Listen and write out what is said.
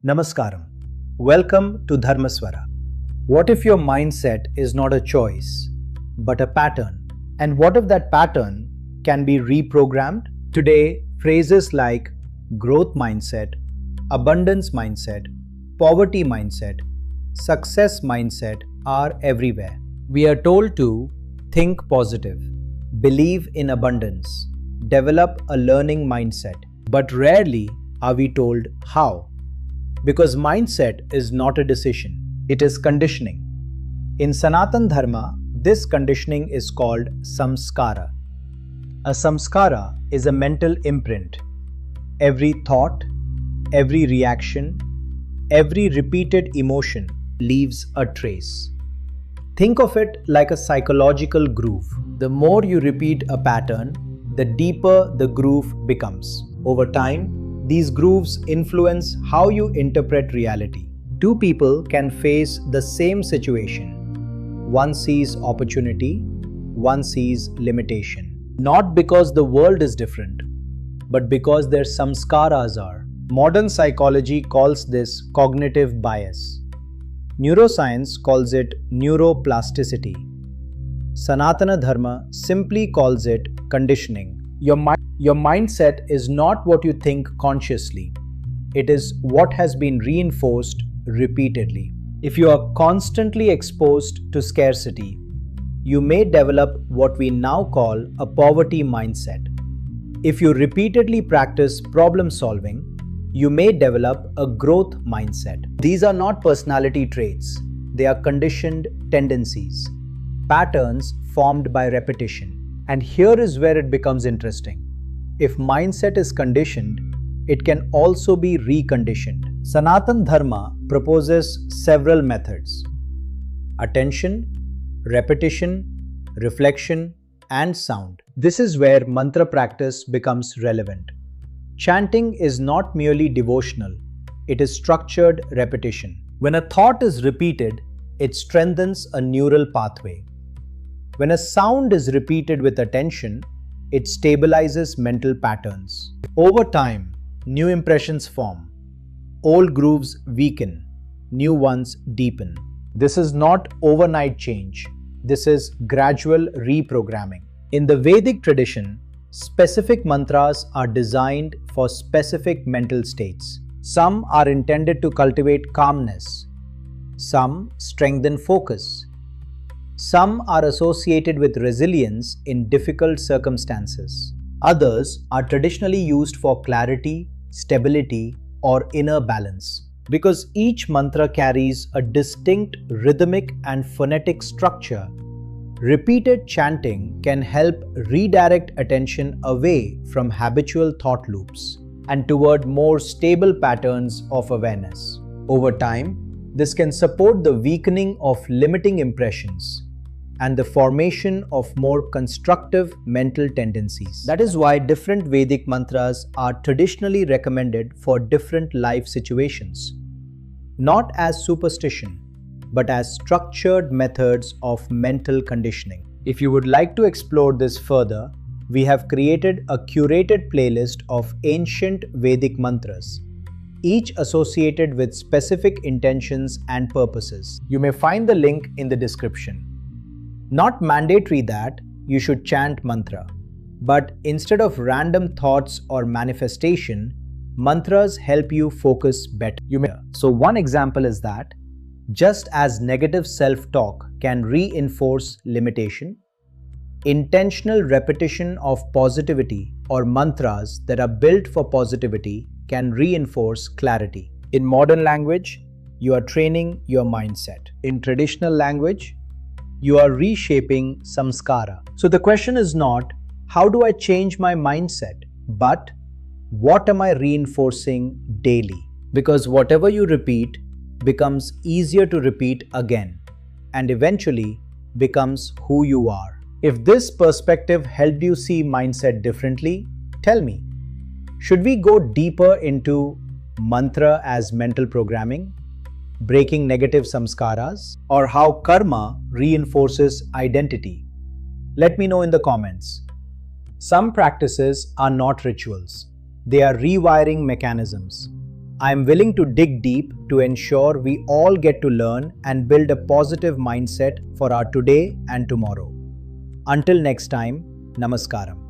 Namaskaram. Welcome to Dharmaswara. What if your mindset is not a choice, but a pattern? And what if that pattern can be reprogrammed? Today, phrases like growth mindset, abundance mindset, poverty mindset, success mindset are everywhere. We are told to think positive, believe in abundance, develop a learning mindset, but rarely are we told how. Because mindset is not a decision, it is conditioning. In Sanatan Dharma, this conditioning is called samskara. A samskara is a mental imprint. Every thought, every reaction, every repeated emotion leaves a trace. Think of it like a psychological groove. The more you repeat a pattern, the deeper the groove becomes. Over time, these grooves influence how you interpret reality. Two people can face the same situation. One sees opportunity, one sees limitation. Not because the world is different, but because their samskaras are. Modern psychology calls this cognitive bias. Neuroscience calls it neuroplasticity. Sanatana Dharma simply calls it conditioning. Your mindset is not what you think consciously. It is what has been reinforced repeatedly. If you are constantly exposed to scarcity, you may develop what we now call a poverty mindset. If you repeatedly practice problem solving, you may develop a growth mindset. These are not personality traits. They are conditioned tendencies, patterns formed by repetition. And here is where it becomes interesting. If mindset is conditioned, it can also be reconditioned. Sanatan Dharma proposes several methods: attention, repetition, reflection, and sound. This is where mantra practice becomes relevant. Chanting is not merely devotional, it is structured repetition. When a thought is repeated, it strengthens a neural pathway. When a sound is repeated with attention, it stabilizes mental patterns. Over time, new impressions form. Old grooves weaken, new ones deepen. This is not overnight change. This is gradual reprogramming. In the Vedic tradition, specific mantras are designed for specific mental states. Some are intended to cultivate calmness. Some strengthen focus. Some are associated with resilience in difficult circumstances. Others are traditionally used for clarity, stability, or inner balance. Because each mantra carries a distinct rhythmic and phonetic structure, repeated chanting can help redirect attention away from habitual thought loops and toward more stable patterns of awareness. Over time, this can support the weakening of limiting impressions and the formation of more constructive mental tendencies. That is why different Vedic mantras are traditionally recommended for different life situations, not as superstition, but as structured methods of mental conditioning. If you would like to explore this further, we have created a curated playlist of ancient Vedic mantras, each associated with specific intentions and purposes. You may find the link in the description. Not mandatory that you should chant mantra, but instead of random thoughts or manifestation, mantras help you focus better. So one example is that just as negative self-talk can reinforce limitation, intentional repetition of positivity or mantras that are built for positivity can reinforce clarity. In modern language, you are training your mindset. In traditional language, you are reshaping samskara. So the question is not, how do I change my mindset? But, what am I reinforcing daily? Because whatever you repeat becomes easier to repeat again and eventually becomes who you are. If this perspective helped you see mindset differently, tell me, should we go deeper into mantra as mental programming, breaking negative samskaras, or how karma reinforces identity? Let me know in the comments. Some practices are not rituals. They are rewiring mechanisms. I am willing to dig deep to ensure we all get to learn and build a positive mindset for our today and tomorrow. Until next time, Namaskaram.